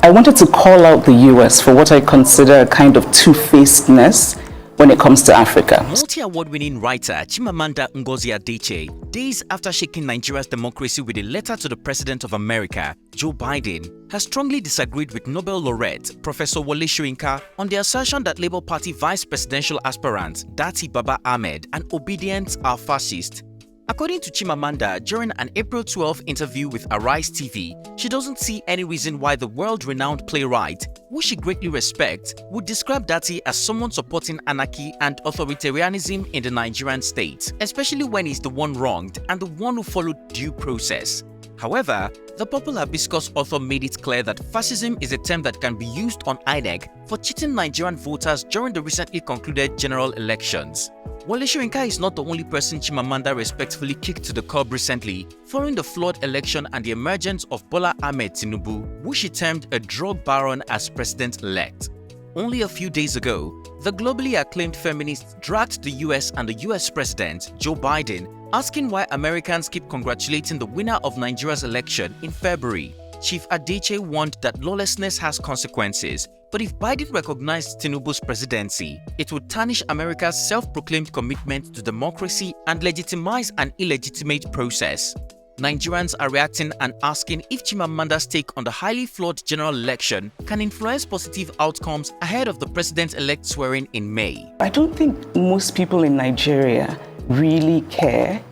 I wanted to call out the US for what I consider a kind of two-facedness when it comes to Africa. Multi-award-winning writer Chimamanda Ngozi Adichie, days after shaking Nigeria's democracy with a letter to the President of America, Joe Biden, has strongly disagreed with Nobel laureate Professor Wole Soyinka on the assertion that Labour Party vice presidential aspirant Datti Baba-Ahmed and Obidients are fascist. According to Chimamanda, during an April 12 interview with Arise TV, she doesn't see any reason why the world-renowned playwright, who she greatly respects, would describe Datti as someone supporting anarchy and authoritarianism in the Nigerian state, especially when he's the one wronged and the one who followed due process. However, the Purple Hibiscus author made it clear that fascism is a term that can be used on INEC for cheating Nigerian voters during the recently concluded general elections. Wole Soyinka is not the only person Chimamanda respectfully kicked to the curb recently following the flawed election and the emergence of Bola Ahmed Tinubu, who she termed a drug baron as president-elect. Only a few days ago, the globally acclaimed feminist dragged the US and the US President, Joe Biden, asking why Americans keep congratulating the winner of Nigeria's election in February. Chief Adichie warned that lawlessness has consequences, but if Biden recognized Tinubu's presidency, it would tarnish America's self-proclaimed commitment to democracy and legitimize an illegitimate process. Nigerians are reacting and asking if Chimamanda's take on the highly flawed general election can influence positive outcomes ahead of the president-elect swearing in May. I don't think most people in Nigeria really care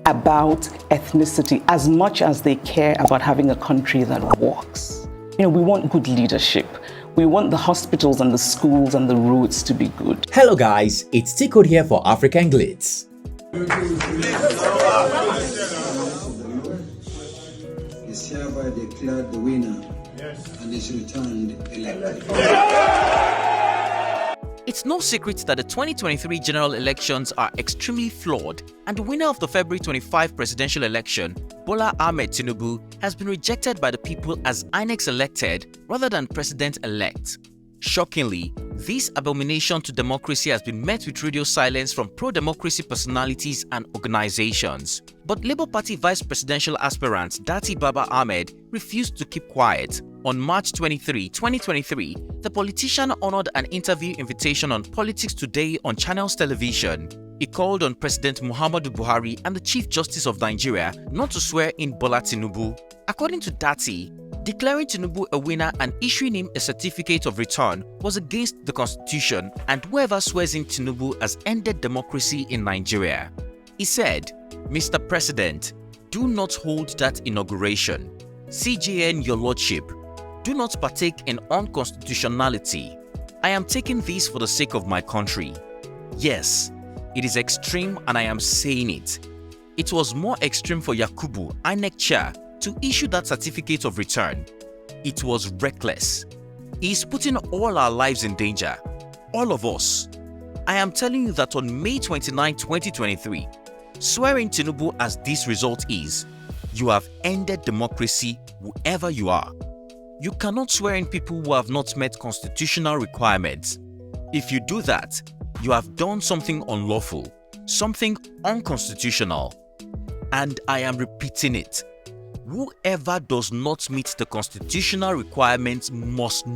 about ethnicity as much as they care about having a country that works. We want good leadership. We want the hospitals and the schools and the roads to be good. Hello guys, it's T-Code here for African Glitz. Is hereby declared the winner and is returned elected. It's no secret that the 2023 general elections are extremely flawed, and the winner of the February 25 presidential election, Bola Ahmed Tinubu, has been rejected by the people as INEC's elected rather than president-elect. Shockingly, this abomination to democracy has been met with radio silence from pro-democracy personalities and organizations. But Labour Party vice presidential aspirant Datti Baba-Ahmed refused to keep quiet. On March 23, 2023, the politician honored an interview invitation on Politics Today on Channels Television. He called on President Muhammadu Buhari and the Chief Justice of Nigeria not to swear in Bola Tinubu. According to Datti, declaring Tinubu a winner and issuing him a certificate of return was against the constitution, and whoever swears in Tinubu has ended democracy in Nigeria. He said, "Mr. President, do not hold that inauguration. CJN your lordship. Do not partake in unconstitutionality. I am taking this for the sake of my country. Yes, it is extreme and I am saying it. It was more extreme for Yakubu, INEC chair, to issue that certificate of return. It was reckless. He is putting all our lives in danger. All of us. I am telling you that on May 29, 2023, swearing Tinubu as this result is, you have ended democracy whoever you are. You cannot swear in people who have not met constitutional requirements. If you do that, you have done something unlawful, something unconstitutional. And I am repeating it. Whoever does not meet the constitutional requirements must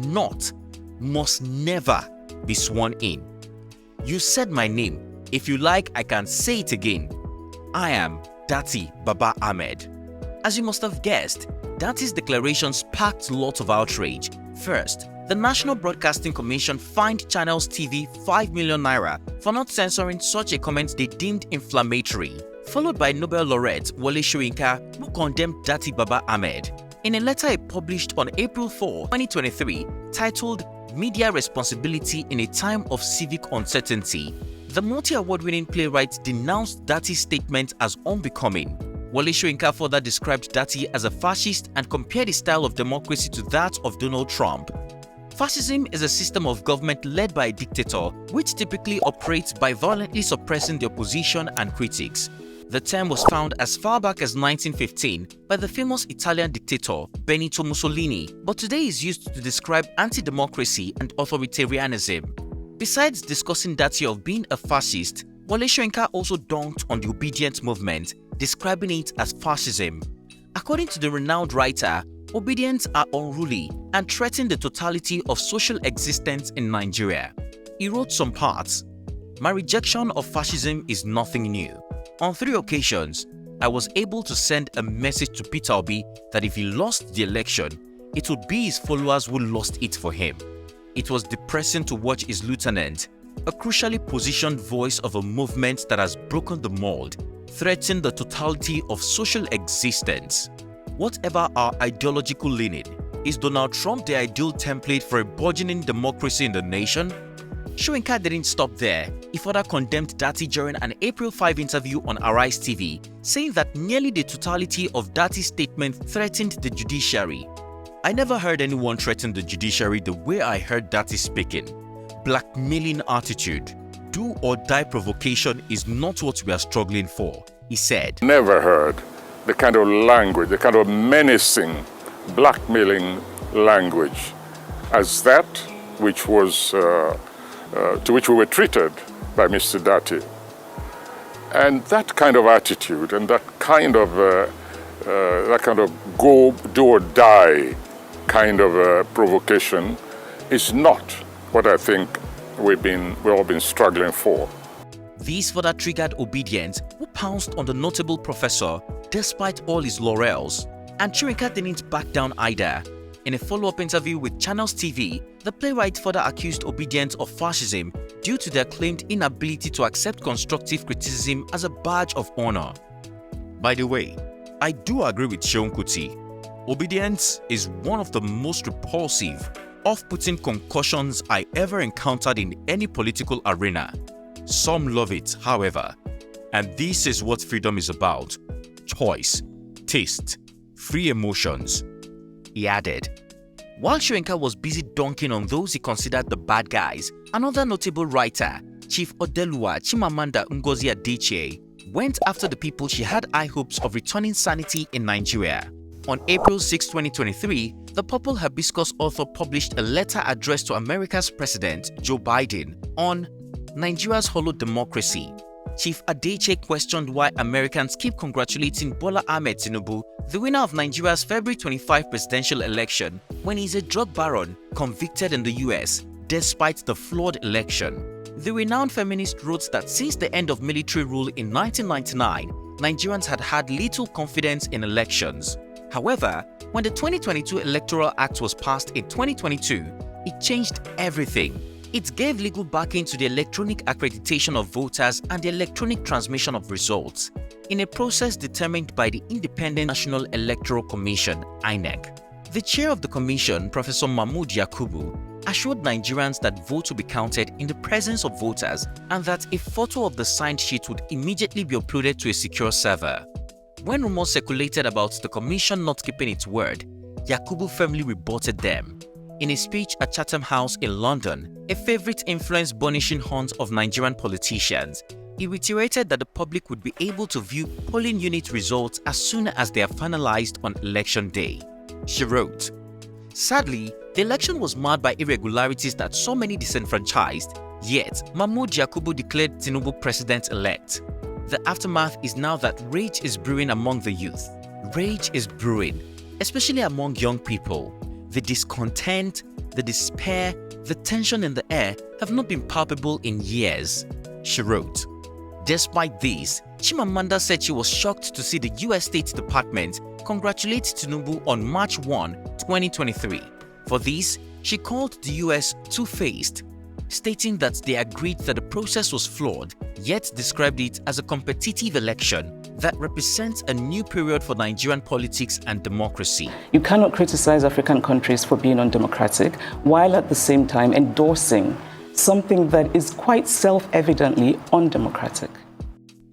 never be sworn in. You said my name. If you like, I can say it again. I am Datti Baba-Ahmed." As you must have guessed, Datti's declaration sparked lots of outrage. First, the National Broadcasting Commission fined Channels TV 5 million naira for not censoring such a comment they deemed inflammatory, followed by Nobel laureate Wole Soyinka, who condemned Datti Baba-Ahmed. In a letter he published on April 4, 2023, titled "Media Responsibility in a Time of Civic Uncertainty," the multi-award-winning playwright denounced Datti's statement as unbecoming. Wole Soyinka further described Datti as a fascist and compared his style of democracy to that of Donald Trump. Fascism is a system of government led by a dictator, which typically operates by violently suppressing the opposition and critics. The term was found as far back as 1915 by the famous Italian dictator Benito Mussolini, but today is used to describe anti-democracy and authoritarianism. Besides discussing Datti of being a fascist, Wole Soyinka also dunked on the Obedience movement, describing it as fascism. According to the renowned writer, Obidients are unruly and threaten the totality of social existence in Nigeria. He wrote some parts. My rejection of fascism is nothing new. On 3 occasions, I was able to send a message to Peter Obi that if he lost the election, it would be his followers who lost it for him. It was depressing to watch his lieutenant, a crucially positioned voice of a movement that has broken the mold, threaten the totality of social existence. Whatever our ideological leaning, is Donald Trump the ideal template for a burgeoning democracy in the nation? Soyinka didn't stop there. He further condemned Datti during an April 5 interview on Arise TV, saying that nearly the totality of Datti's statement threatened the judiciary. I never heard anyone threaten the judiciary the way I heard Datti speaking. Blackmailing attitude, do or die provocation is not what we are struggling for, he said. Never heard the kind of language, the kind of menacing, blackmailing language as that which was to which we were treated by Mr. Datti. And that kind of attitude and that kind of go, do or die kind of provocation is not what I think we've all been struggling for. These further triggered Obidients, who pounced on the notable professor despite all his laurels. And Soyinka didn't back down either. In a follow-up interview with Channels TV, the playwright further accused Obidients of fascism due to their claimed inability to accept constructive criticism as a badge of honor. By the way, I do agree with Seun Kuti. Obidients is one of the most repulsive, off-putting concussions I ever encountered in any political arena. Some love it, however. And this is what freedom is about: choice, taste, free emotions. He added. While Soyinka was busy dunking on those he considered the bad guys, another notable writer, Chief Odelua Chimamanda Ngozi Adichie, went after the people she had high hopes of returning sanity in Nigeria. On April 6, 2023, the Purple Hibiscus author published a letter addressed to America's President Joe Biden on Nigeria's hollow democracy. Chief Adichie questioned why Americans keep congratulating Bola Ahmed Tinubu, the winner of Nigeria's February 25 presidential election, when he's a drug baron convicted in the US, despite the flawed election. The renowned feminist wrote that since the end of military rule in 1999, Nigerians had had little confidence in elections. However, when the 2022 Electoral Act was passed in 2022, it changed everything. It gave legal backing to the electronic accreditation of voters and the electronic transmission of results, in a process determined by the Independent National Electoral Commission (INEC). The chair of the commission, Professor Mahmood Yakubu, assured Nigerians that votes will be counted in the presence of voters and that a photo of the signed sheet would immediately be uploaded to a secure server. When rumors circulated about the commission not keeping its word, Yakubu firmly rebutted them. In a speech at Chatham House in London, a favorite influence burnishing haunt of Nigerian politicians, he reiterated that the public would be able to view polling unit results as soon as they are finalized on election day. She wrote, "Sadly, the election was marred by irregularities that saw many disenfranchised, yet Mahmood Yakubu declared Tinubu president-elect. The aftermath is now that rage is brewing among the youth. Rage is brewing, especially among young people. The discontent, the despair, the tension in the air have not been palpable in years," she wrote. Despite this, Chimamanda said she was shocked to see the US State Department congratulate Tinubu on March 1, 2023. For this, she called the US two-faced, stating that they agreed that the process was flawed, yet described it as a competitive election that represents a new period for Nigerian politics and democracy. You cannot criticize African countries for being undemocratic while at the same time endorsing something that is quite self-evidently undemocratic.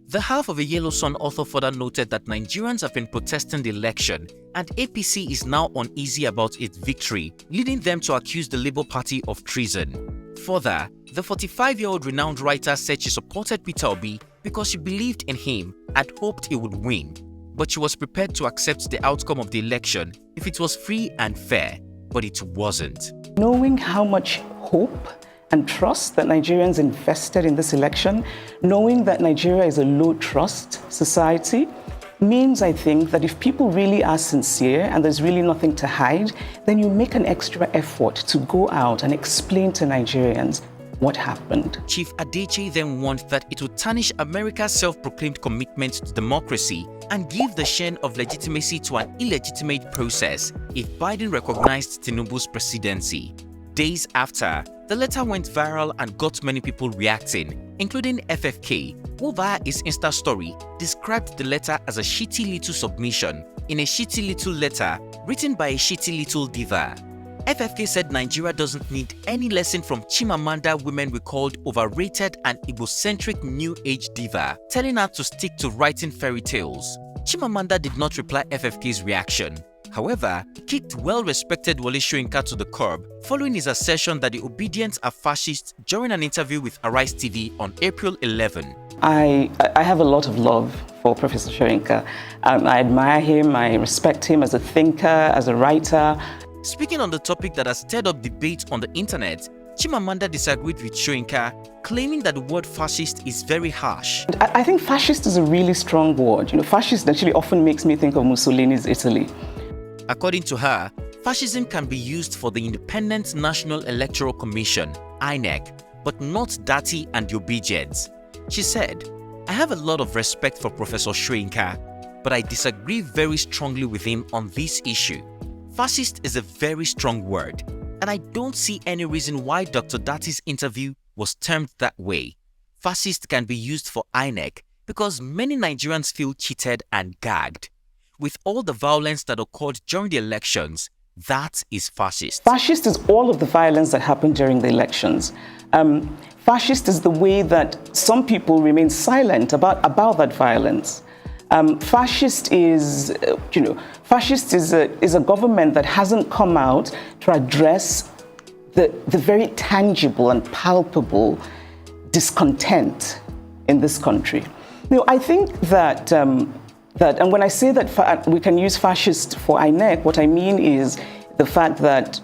The Half of a Yellow Sun author further noted that Nigerians have been protesting the election and APC is now uneasy about its victory, leading them to accuse the Labour Party of treason. Further, the 45-year-old renowned writer said she supported Peter Obi because she believed in him and hoped he would win, but she was prepared to accept the outcome of the election if it was free and fair, but it wasn't. Knowing how much hope and trust that Nigerians invested in this election, knowing that Nigeria is a low-trust society, means, I think, that if people really are sincere and there's really nothing to hide, then you make an extra effort to go out and explain to Nigerians what happened. Chief Adichie then warned that it would tarnish America's self-proclaimed commitment to democracy and give the shine of legitimacy to an illegitimate process if Biden recognized Tinubu's presidency. Days after, the letter went viral and got many people reacting, including FFK, who via his Insta story described the letter as a shitty little submission in a shitty little letter written by a shitty little diva. FFK said Nigeria doesn't need any lesson from Chimamanda women we called overrated and egocentric new age diva, telling her to stick to writing fairy tales. Chimamanda did not reply FFK's reaction. However, he kicked well-respected Wole Soyinka to the curb following his assertion that the Obidients are fascists during an interview with Arise TV on April 11. I have a lot of love for Professor Soyinka. I admire him, I respect him as a thinker, as a writer. Speaking on the topic that has stirred up debate on the internet, Chimamanda disagreed with Soyinka, claiming that the word fascist is very harsh. I think fascist is a really strong word. Fascist actually often makes me think of Mussolini's Italy. According to her, fascism can be used for the Independent National Electoral Commission, INEC, but not Datti and the Obidients. She said, "I have a lot of respect for Professor Soyinka, but I disagree very strongly with him on this issue. Fascist is a very strong word, and I don't see any reason why Dr. Datti's interview was termed that way. Fascist can be used for INEC because many Nigerians feel cheated and gagged. With all the violence that occurred during the elections, that is fascist." Fascist is all of the violence that happened during the elections. Fascist is the way that some people remain silent about that violence. Fascist is a government that hasn't come out to address the very tangible and palpable discontent in this country. I think that, and when I say that we can use fascist for INEC, what I mean is the fact that,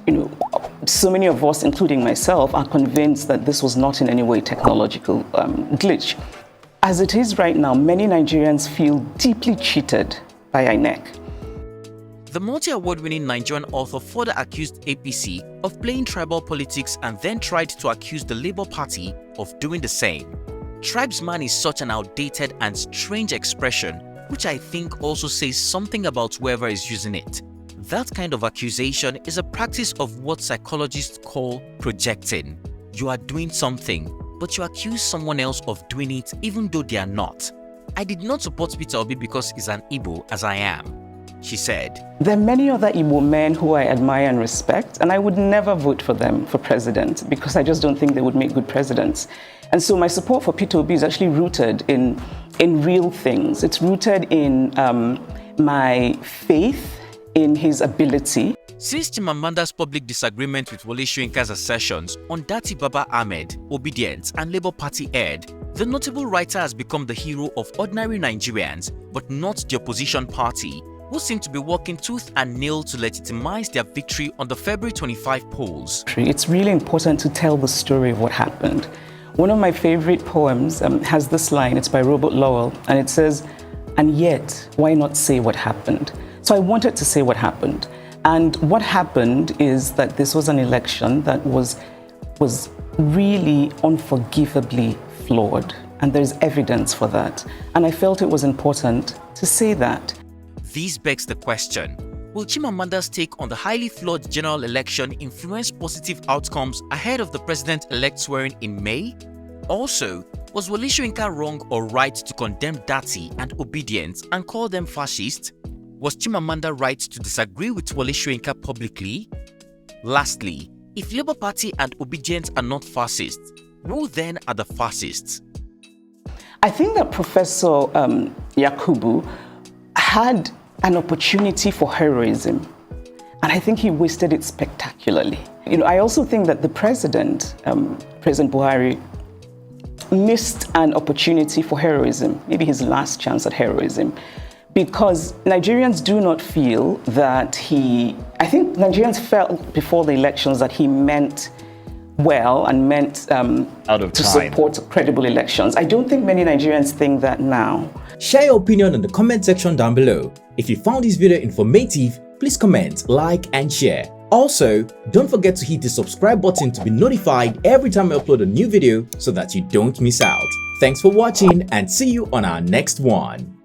so many of us, including myself, are convinced that this was not in any way technological glitch. As it is right now, many Nigerians feel deeply cheated by INEC. The multi-award-winning Nigerian author further accused APC of playing tribal politics and then tried to accuse the Labour Party of doing the same. Tribesman is such an outdated and strange expression, which I think also says something about whoever is using it. That kind of accusation is a practice of what psychologists call projecting. You are doing something, but you accuse someone else of doing it even though they are not. I did not support Peter Obi because he's an Igbo as I am, she said. There are many other Igbo men who I admire and respect, and I would never vote for them for president because I just don't think they would make good presidents. And so my support for Peter Obi is actually rooted in real things. It's rooted in my faith in his ability. Since Chimamanda's public disagreement with Wole Soyinka's assertions on Datti Baba-Ahmed, Obidients and Labour Party aired, the notable writer has become the hero of ordinary Nigerians, but not the opposition party, who seem to be working tooth and nail to legitimize their victory on the February 25 polls. It's really important to tell the story of what happened. One of my favorite poems has this line, it's by Robert Lowell, and it says, "And yet, why not say what happened?" So I wanted to say what happened. And what happened is that this was an election that was really unforgivably flawed. And there's evidence for that. And I felt it was important to say that. This begs the question, will Chimamanda's take on the highly flawed general election influence positive outcomes ahead of the president-elect swearing in May? Also, was Wole Soyinka wrong or right to condemn Datti and Obidients and call them fascists? Was Chimamanda right to disagree with Wole Soyinka publicly? Lastly, if Labour Party and Obidients are not fascists, who then are the fascists? I think that Professor Yakubu had an opportunity for heroism, and I think he wasted it spectacularly. I also think that the President Buhari, missed an opportunity for heroism, maybe his last chance at heroism, because Nigerians do not feel that I think Nigerians felt before the elections that he meant well and meant Out of to time. support credible elections. I don't think many Nigerians think that now. Share your opinion in the comment section down below. If you found this video informative, please comment, like, and share. Also, don't forget to hit the subscribe button to be notified every time I upload a new video so that you don't miss out. Thanks for watching and see you on our next one.